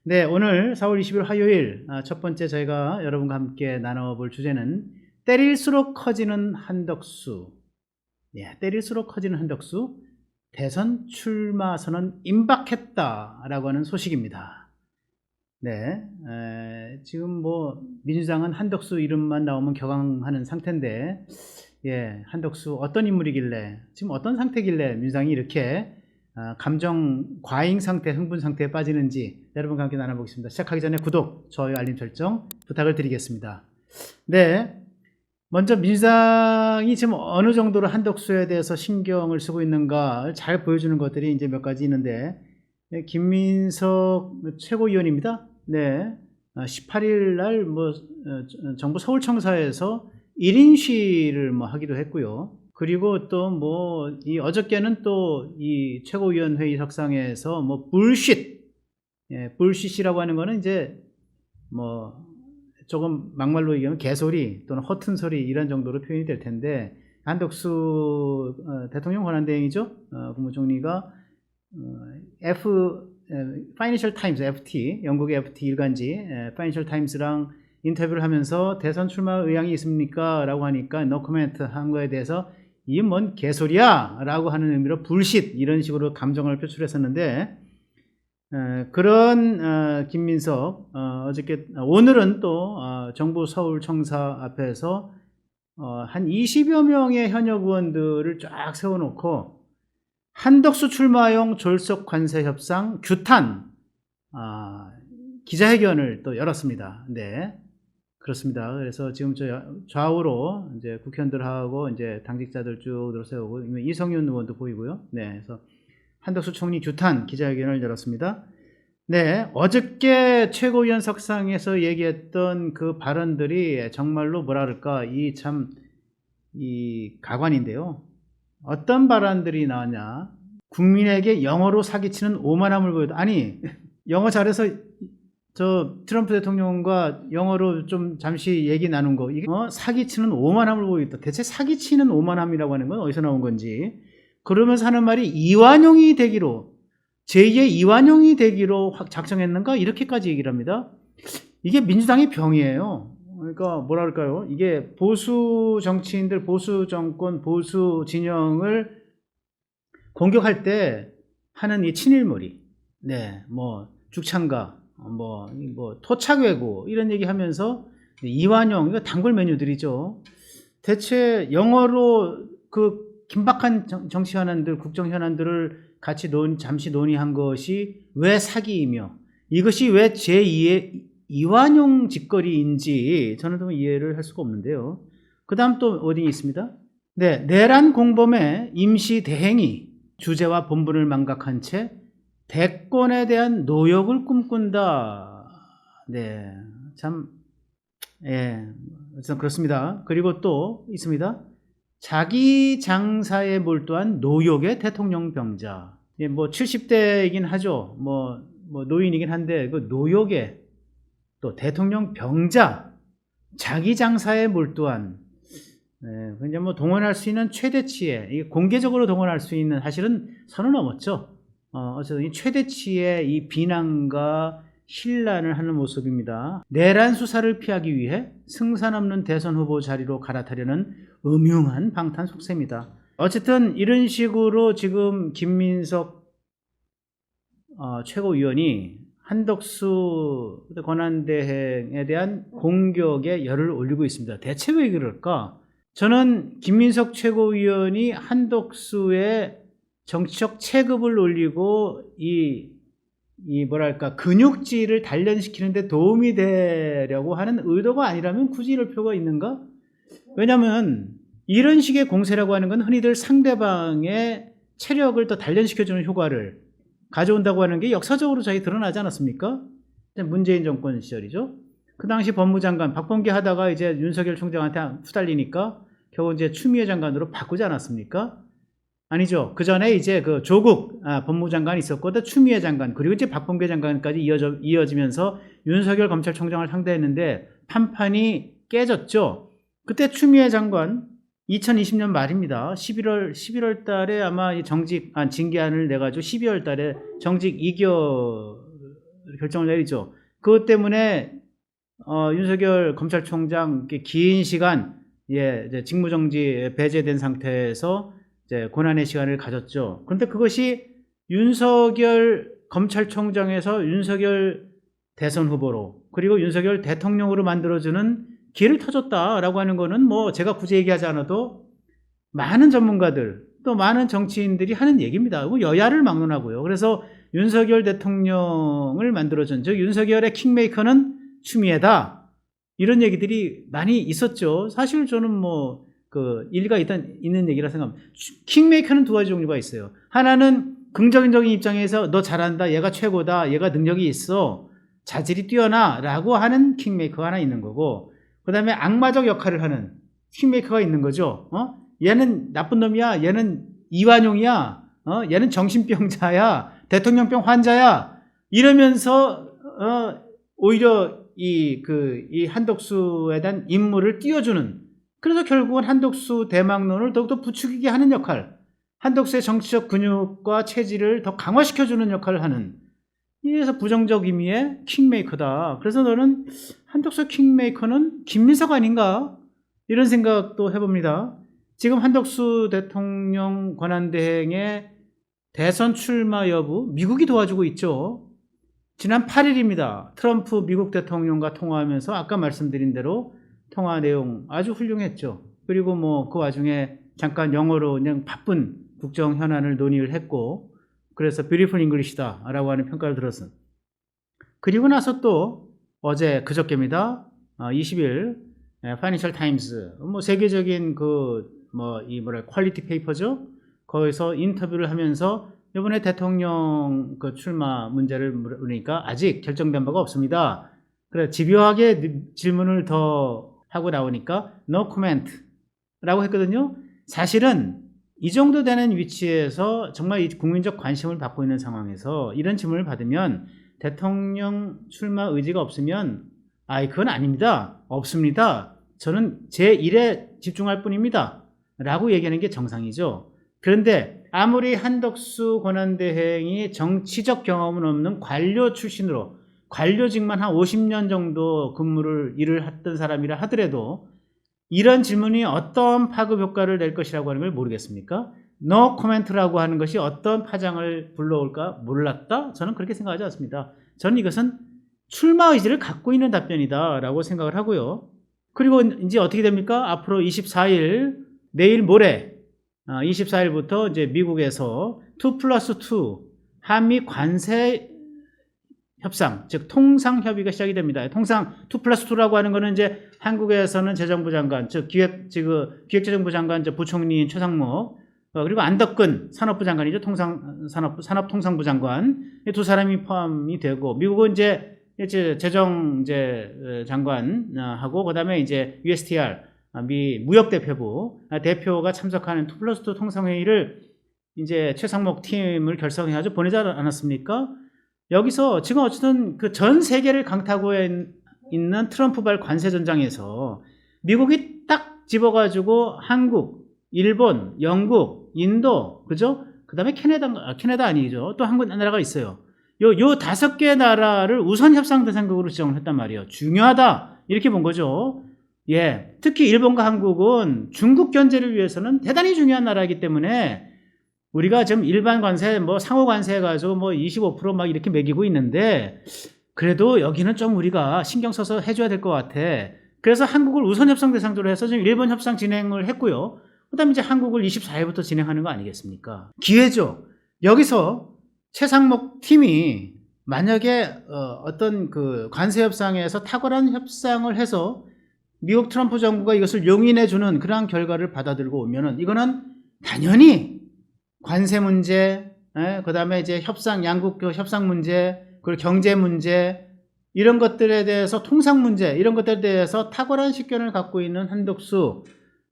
네, 오늘 4월 20일 화요일 첫 번째 저희가 여러분과 함께 나눠볼 주제는 때릴수록 커지는 한덕수. 예, 때릴수록 커지는 한덕수. 대선 출마 선언 임박했다라고 하는 소식입니다. 네, 지금 뭐 민주당은 한덕수 이름만 나오면 격앙하는 상태인데, 예, 한덕수 어떤 인물이길래, 지금 어떤 상태길래 민주당이 이렇게 감정 과잉 상태, 흥분 상태에 빠지는지 여러분과 함께 나눠보겠습니다. 시작하기 전에 구독, 좋아요, 알림 설정 부탁을 드리겠습니다. 네, 먼저 민주당이 지금 어느 정도로 한덕수에 대해서 신경을 쓰고 있는가 잘 보여주는 것들이 이제 몇 가지 있는데, 김민석 최고위원입니다. 네, 18일 날 뭐 정부 서울청사에서 1인 시위를 뭐 하기도 했고요. 그리고 또 뭐 이 어저께는 또 이 최고위원회의 석상에서 뭐 불쉿, 예, 불쉿이라고 하는 거는 이제 뭐 조금 막말로 얘기하면 개소리 또는 허튼 소리 이런 정도로 표현이 될 텐데, 한덕수 대통령 권한대행이죠. 국무총리가 파이낸셜 타임스 FT, 영국의 FT 일간지 파이낸셜 타임스랑 인터뷰를 하면서 대선 출마 의향이 있습니까? 라고 하니까 no comment 한 거에 대해서 이게 뭔 개소리야? 라고 하는 의미로 불쉿 이런 식으로 감정을 표출했었는데, 그런 김민석 어저께 오늘은 또 정부 서울청사 앞에서 한 20여 명의 현역 의원들을 쫙 세워놓고 한덕수 출마용 졸속 관세 협상 규탄 기자회견을 또 열었습니다. 네, 그렇습니다. 그래서 지금 저 좌우로 이제 국회의원들하고 이제 당직자들 쭉 들어세우고 이성윤 의원도 보이고요. 네, 그래서 한덕수 총리 규탄 기자회견을 열었습니다. 네, 어저께 최고위원 석상에서 얘기했던 그 발언들이 정말로 뭐라 그럴까, 이 가관인데요. 어떤 발언들이 나왔냐? 국민에게 영어로 사기치는 오만함을 보여도, 아니, 영어 잘해서 저 트럼프 대통령과 영어로 좀 잠시 얘기 나눈 거, 이게 사기치는 오만함을 보이겠다. 대체 사기치는 오만함이라고 하는 건 어디서 나온 건지. 그러면서 하는 말이 이완용이 되기로, 제2의 이완용이 되기로 작정했는가? 이렇게까지 얘기를 합니다. 이게 민주당의 병이에요. 그러니까 뭐랄까요? 이게 보수 정치인들, 보수 정권, 보수 진영을 공격할 때 하는 이 친일머리. 네, 뭐 죽창가, 뭐 토착외고 이런 얘기 하면서 이완용, 이거 단골 메뉴들이죠. 대체 영어로 그 긴박한 정치 현안들, 국정 현안들을 같이 잠시 논의한 것이 왜 사기이며, 이것이 왜 제2의 이완용 짓거리인지 저는 좀 이해를 할 수가 없는데요. 그 다음 또 어디 있습니다. 네, 내란 공범의 임시 대행이 주제와 본분을 망각한 채 대권에 대한 노역을 꿈꾼다. 네, 참, 예, 그렇습니다. 그리고 또 있습니다. 자기 장사에 몰두한 노역의 대통령 병자. 예, 뭐 70대이긴 하죠. 뭐 노인이긴 한데 그 노역의 또 대통령 병자, 자기 장사에 몰두한, 이제 뭐 동원할 수 있는 최대치의, 공개적으로 동원할 수 있는, 사실은 선을 넘었죠. 어쨌든 이 최대치의 이 비난과 신란을 하는 모습입니다. 내란 수사를 피하기 위해 승산 없는 대선 후보 자리로 갈아타려는 음흉한 방탄 속셈이다. 어쨌든 이런 식으로 지금 김민석 최고위원이 한덕수 권한대행에 대한 공격에 열을 올리고 있습니다. 대체 왜 그럴까? 저는 김민석 최고위원이 한덕수의 정치적 체급을 올리고 이 뭐랄까 근육질을 단련시키는 데 도움이 되려고 하는 의도가 아니라면 굳이 이럴 필요가 있는가? 왜냐하면 이런 식의 공세라고 하는 건 흔히들 상대방의 체력을 더 단련시켜주는 효과를 가져온다고 하는 게 역사적으로 저희 드러나지 않았습니까? 문재인 정권 시절이죠. 그 당시 법무장관 박범계 하다가 이제 윤석열 총장한테 후달리니까 겨우 이제 추미애 장관으로 바꾸지 않았습니까? 아니죠. 그 전에 이제 그 조국 법무장관이 있었고, 또 추미애 장관, 그리고 이제 박범계 장관까지 이어지면서 윤석열 검찰총장을 상대했는데 판판이 깨졌죠. 그때 추미애 장관 2020년 말입니다. 11월 달에 아마 징계안을 내가지고 12월 달에 정직 2개월 결정을 내리죠. 그것 때문에 윤석열 검찰총장 긴 시간 이제 직무정지 배제된 상태에서 이제 고난의 시간을 가졌죠. 그런데 그것이 윤석열 검찰총장에서 윤석열 대선 후보로 그리고 윤석열 대통령으로 만들어주는 길을 터줬다라고 하는 거는 뭐 제가 굳이 얘기하지 않아도 많은 전문가들 또 많은 정치인들이 하는 얘기입니다. 여야를 막론하고요. 그래서 윤석열 대통령을 만들어준 즉 윤석열의 킹메이커는 추미애다 이런 얘기들이 많이 있었죠. 사실 저는 뭐 그 일리가 있는 얘기라 생각합니다. 킹메이커는 두 가지 종류가 있어요. 하나는 긍정적인 입장에서 너 잘한다, 얘가 최고다, 얘가 능력이 있어, 자질이 뛰어나 라고 하는 킹메이커가 하나 있는 거고, 그 다음에 악마적 역할을 하는 킹메이커가 있는 거죠. 얘는 나쁜 놈이야, 얘는 이완용이야, 얘는 정신병자야, 대통령병 환자야 이러면서 오히려 이 한덕수에 대한 임무를 띄워주는, 그래서 결국은 한덕수 대망론을 더욱더 부추기게 하는 역할, 한덕수의 정치적 근육과 체질을 더 강화시켜주는 역할을 하는, 이래서 부정적 의미의 킹메이커다. 그래서 너는 한덕수 킹메이커는 김민석 아닌가? 이런 생각도 해봅니다. 지금 한덕수 대통령 권한대행의 대선 출마 여부 미국이 도와주고 있죠. 지난 8일입니다. 트럼프 미국 대통령과 통화하면서 아까 말씀드린 대로 통화 내용 아주 훌륭했죠. 그리고 뭐 그 와중에 잠깐 영어로 그냥 바쁜 국정 현안을 논의를 했고, 그래서 beautiful English다 라고 하는 평가를 들었어요. 그리고 나서 또 어제 그저께입니다. 20일 파이낸셜 타임스 뭐 세계적인 퀄리티 페이퍼죠. 거기서 인터뷰를 하면서 이번에 대통령 그 출마 문제를 물으니까 아직 결정된 바가 없습니다. 그래 집요하게 질문을 더 하고 나오니까 no comment 라고 했거든요. 사실은 이 정도 되는 위치에서 정말 이 국민적 관심을 받고 있는 상황에서 이런 질문을 받으면 대통령 출마 의지가 없으면 그건 아닙니다. 없습니다. 저는 제 일에 집중할 뿐입니다. 라고 얘기하는 게 정상이죠. 그런데 아무리 한덕수 권한대행이 정치적 경험은 없는 관료 출신으로 관료직만 한 50년 정도 일을 했던 사람이라 하더라도 이런 질문이 어떤 파급 효과를 낼 것이라고 하는 걸 모르겠습니까? No comment라고 하는 것이 어떤 파장을 불러올까 몰랐다? 저는 그렇게 생각하지 않습니다. 저는 이것은 출마 의지를 갖고 있는 답변이다 라고 생각을 하고요. 그리고 이제 어떻게 됩니까? 앞으로 24일 내일 모레 24일부터 이제 미국에서 2+2 한미 관세 협상, 즉 통상협의가 시작이 됩니다. 통상 2+2라고 하는 거는 이제 한국에서는 재정부 장관, 즉 기획재정부 장관 부총리인 최상목, 그리고 안덕근 산업부 장관이죠. 산업통상부 장관 두 사람이 포함이 되고, 미국은 이제 재정 장관하고 그다음에 이제 USTR 미 무역대표부 대표가 참석하는 2+2 통상회의를 이제 최상목 팀을 결성해가지고 보내지 않았습니까? 여기서 지금 어쨌든 그 전 세계를 강타하고 있는 트럼프발 관세 전장에서 미국이 딱 집어가지고 한국, 일본, 영국, 인도, 그죠? 그 다음에 캐나다 아니죠. 또 한 나라가 있어요. 요 5개 나라를 우선 협상 대상국으로 지정을 했단 말이에요. 중요하다. 이렇게 본 거죠. 예. 특히 일본과 한국은 중국 견제를 위해서는 대단히 중요한 나라이기 때문에 우리가 지금 일반 관세, 상호 관세 해가지고 25% 막 이렇게 매기고 있는데, 그래도 여기는 좀 우리가 신경 써서 해줘야 될 것 같아. 그래서 한국을 우선 협상 대상으로 해서 지금 일본 협상 진행을 했고요. 그 다음에 이제 한국을 24일부터 진행하는 거 아니겠습니까? 기회죠. 여기서 최상목 팀이 만약에 어떤 그 관세 협상에서 탁월한 협상을 해서 미국 트럼프 정부가 이것을 용인해주는 그러한 결과를 받아들고 오면은 이거는 당연히 관세 문제, 그 다음에 이제 양국 협상 문제, 그리고 경제 문제, 이런 것들에 대해서 통상 문제, 이런 것들에 대해서 탁월한 식견을 갖고 있는 한덕수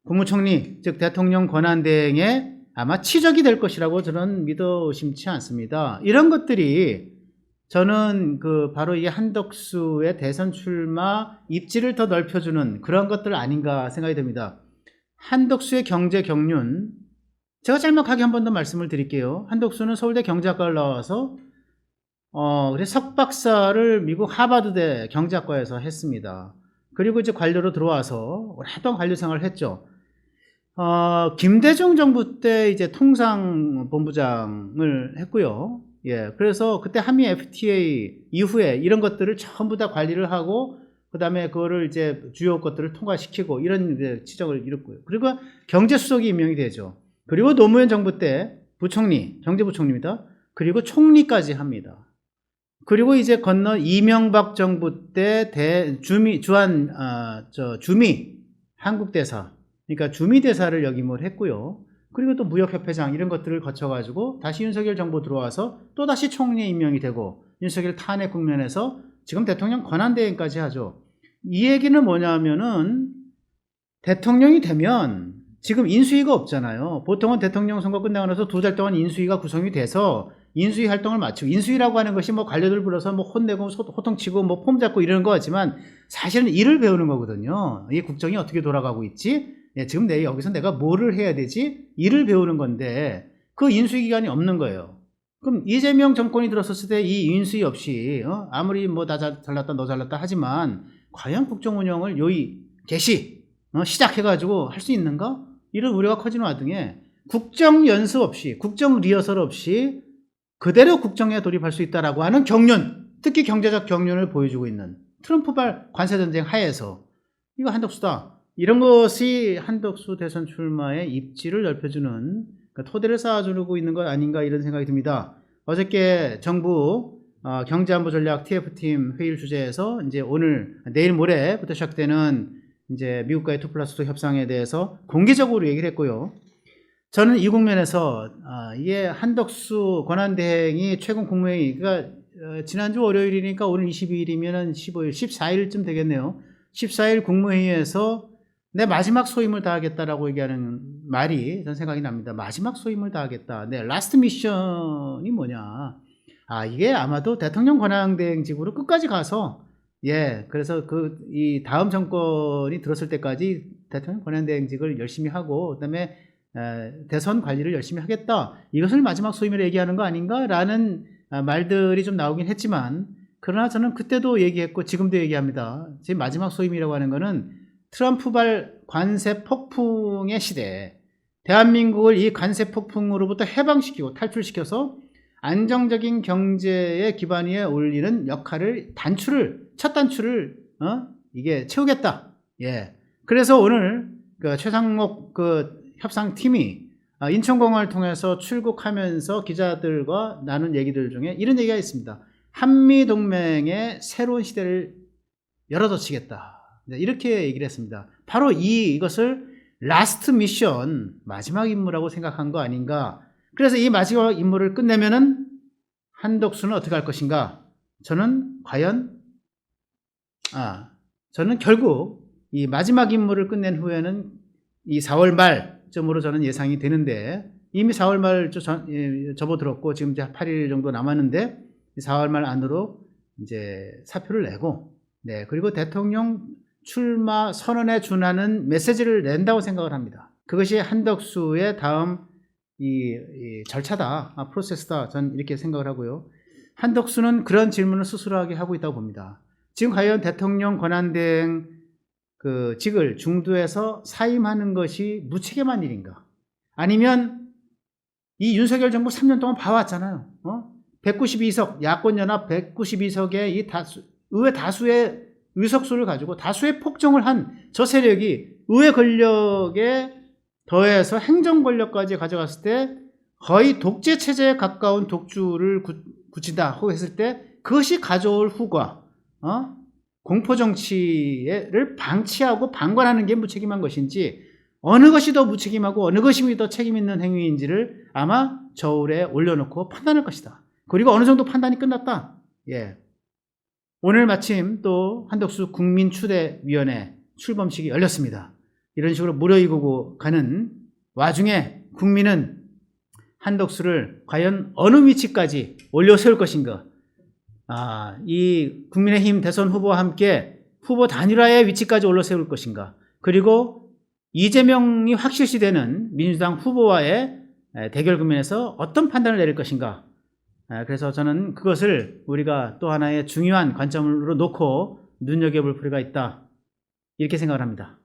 국무총리, 즉 대통령 권한대행에 아마 치적이 될 것이라고 저는 믿어 의심치 않습니다. 이런 것들이 저는 바로 이 한덕수의 대선 출마 입지를 더 넓혀주는 그런 것들 아닌가 생각이 됩니다. 한덕수의 경제 경륜, 제가 짤막하게 한 번 더 말씀을 드릴게요. 한덕수는 서울대 경제학과를 나와서 그래서 석박사를 미국 하버드대 경제학과에서 했습니다. 그리고 이제 관료로 들어와서 오랫동안 관료 생활을 했죠. 김대중 정부 때 이제 통상본부장을 했고요. 예, 그래서 그때 한미 FTA 이후에 이런 것들을 전부 다 관리를 하고, 그 다음에 그거를 이제 주요 것들을 통과시키고 이런 이제 지적을 이뤘고요. 그리고 경제수석이 임명이 되죠. 그리고 노무현 정부 때 부총리, 경제부총리입니다. 그리고 총리까지 합니다. 그리고 이제 건너 이명박 정부 때 주미 한국대사, 그러니까 주미대사를 역임을 했고요. 그리고 또 무역협회장 이런 것들을 거쳐가지고 다시 윤석열 정부 들어와서 또 다시 총리에 임명이 되고, 윤석열 탄핵 국면에서 지금 대통령 권한대행까지 하죠. 이 얘기는 뭐냐면은 대통령이 되면 지금 인수위가 없잖아요. 보통은 대통령 선거 끝나고 나서 2달 동안 인수위가 구성이 돼서 인수위 활동을 마치고, 인수위라고 하는 것이 뭐 관료들 불러서 뭐 혼내고 호통치고 뭐 폼 잡고 이러는 거 같지만 사실은 일을 배우는 거거든요. 이 국정이 어떻게 돌아가고 있지? 예, 지금 여기서 내가 뭐를 해야 되지? 일을 배우는 건데 그 인수위 기관이 없는 거예요. 그럼 이재명 정권이 들었을 때 이 인수위 없이 아무리 뭐 나 잘났다 너 잘났다 하지만 과연 국정 운영을 시작해가지고 할 수 있는가? 이런 우려가 커지는 와중에 국정 연습 없이, 국정 리허설 없이 그대로 국정에 돌입할 수 있다라고 하는 경륜, 특히 경제적 경륜을 보여주고 있는 트럼프발 관세전쟁 하에서 이거 한덕수다. 이런 것이 한덕수 대선 출마의 입지를 넓혀주는, 그러니까 토대를 쌓아주고 있는 것 아닌가 이런 생각이 듭니다. 어저께 정부 경제안보전략 TF팀 회의를 주재해서 이제 내일 모레부터 시작되는 이제 미국과의 2+2 협상에 대해서 공개적으로 얘기를 했고요. 저는 이 국면에서 이게 한덕수 권한대행이 최근 국무회의가 지난주 월요일이니까 오늘 22일이면 15일, 14일쯤 되겠네요. 14일 국무회의에서 내 마지막 소임을 다하겠다라고 얘기하는 말이 전 생각이 납니다. 마지막 소임을 다하겠다. 네, 라스트 미션이 뭐냐. 이게 아마도 대통령 권한대행직으로 끝까지 가서, 예, 그래서 이 다음 정권이 들었을 때까지 대통령 권한대행직을 열심히 하고, 그 다음에 대선 관리를 열심히 하겠다. 이것을 마지막 소임을 얘기하는 거 아닌가라는 말들이 좀 나오긴 했지만, 그러나 저는 그때도 얘기했고 지금도 얘기합니다. 지금 마지막 소임이라고 하는 거는 트럼프발 관세 폭풍의 시대, 대한민국을 이 관세 폭풍으로부터 해방시키고 탈출시켜서 안정적인 경제의 기반 위에 올리는 역할을 첫 단추를 이게 채우겠다. 예. 그래서 오늘 최상목 협상팀이 인천공항을 통해서 출국하면서 기자들과 나눈 얘기들 중에 이런 얘기가 있습니다. 한미동맹의 새로운 시대를 열어젖히겠다. 이렇게 얘기를 했습니다. 바로 이것을 라스트 미션, 마지막 임무라고 생각한 거 아닌가. 그래서 이 마지막 임무를 끝내면은 한덕수는 어떻게 할 것인가. 저는 결국 이 마지막 임무를 끝낸 후에는 이 4월 말쯤으로 저는 예상이 되는데, 이미 4월 말 접어들었고 지금 이제 8일 정도 남았는데 4월 말 안으로 이제 사표를 내고, 네, 그리고 대통령 출마 선언에 준하는 메시지를 낸다고 생각을 합니다. 그것이 한덕수의 다음 이 절차다, 프로세스다, 전 이렇게 생각을 하고요. 한덕수는 그런 질문을 스스로하게 하고 있다고 봅니다. 지금 과연 대통령 권한대행 직을 중도에서 사임하는 것이 무책임한 일인가? 아니면 이 윤석열 정부 3년 동안 봐왔잖아요. 192석, 야권연합 192석의 이 의회 다수의 의석수를 가지고 다수의 폭정을 한 저 세력이 의회 권력에 더해서 행정 권력까지 가져갔을 때 거의 독재 체제에 가까운 독주를 굳힌다고 했을 때 그것이 가져올 후과, 공포 정치를 방치하고 방관하는 게 무책임한 것인지, 어느 것이 더 무책임하고 어느 것이 더 책임 있는 행위인지를 아마 저울에 올려놓고 판단할 것이다. 그리고 어느 정도 판단이 끝났다. 예. 오늘 마침 또 한덕수 국민추대위원회 출범식이 열렸습니다. 이런 식으로 무르익고 가는 와중에 국민은 한덕수를 과연 어느 위치까지 올려세울 것인가? 이 국민의힘 대선 후보와 함께 후보 단일화의 위치까지 올려세울 것인가? 그리고 이재명이 확실시 되는 민주당 후보와의 대결 국면에서 어떤 판단을 내릴 것인가? 그래서 저는 그것을 우리가 또 하나의 중요한 관점으로 놓고 눈여겨볼 필요가 있다. 이렇게 생각을 합니다.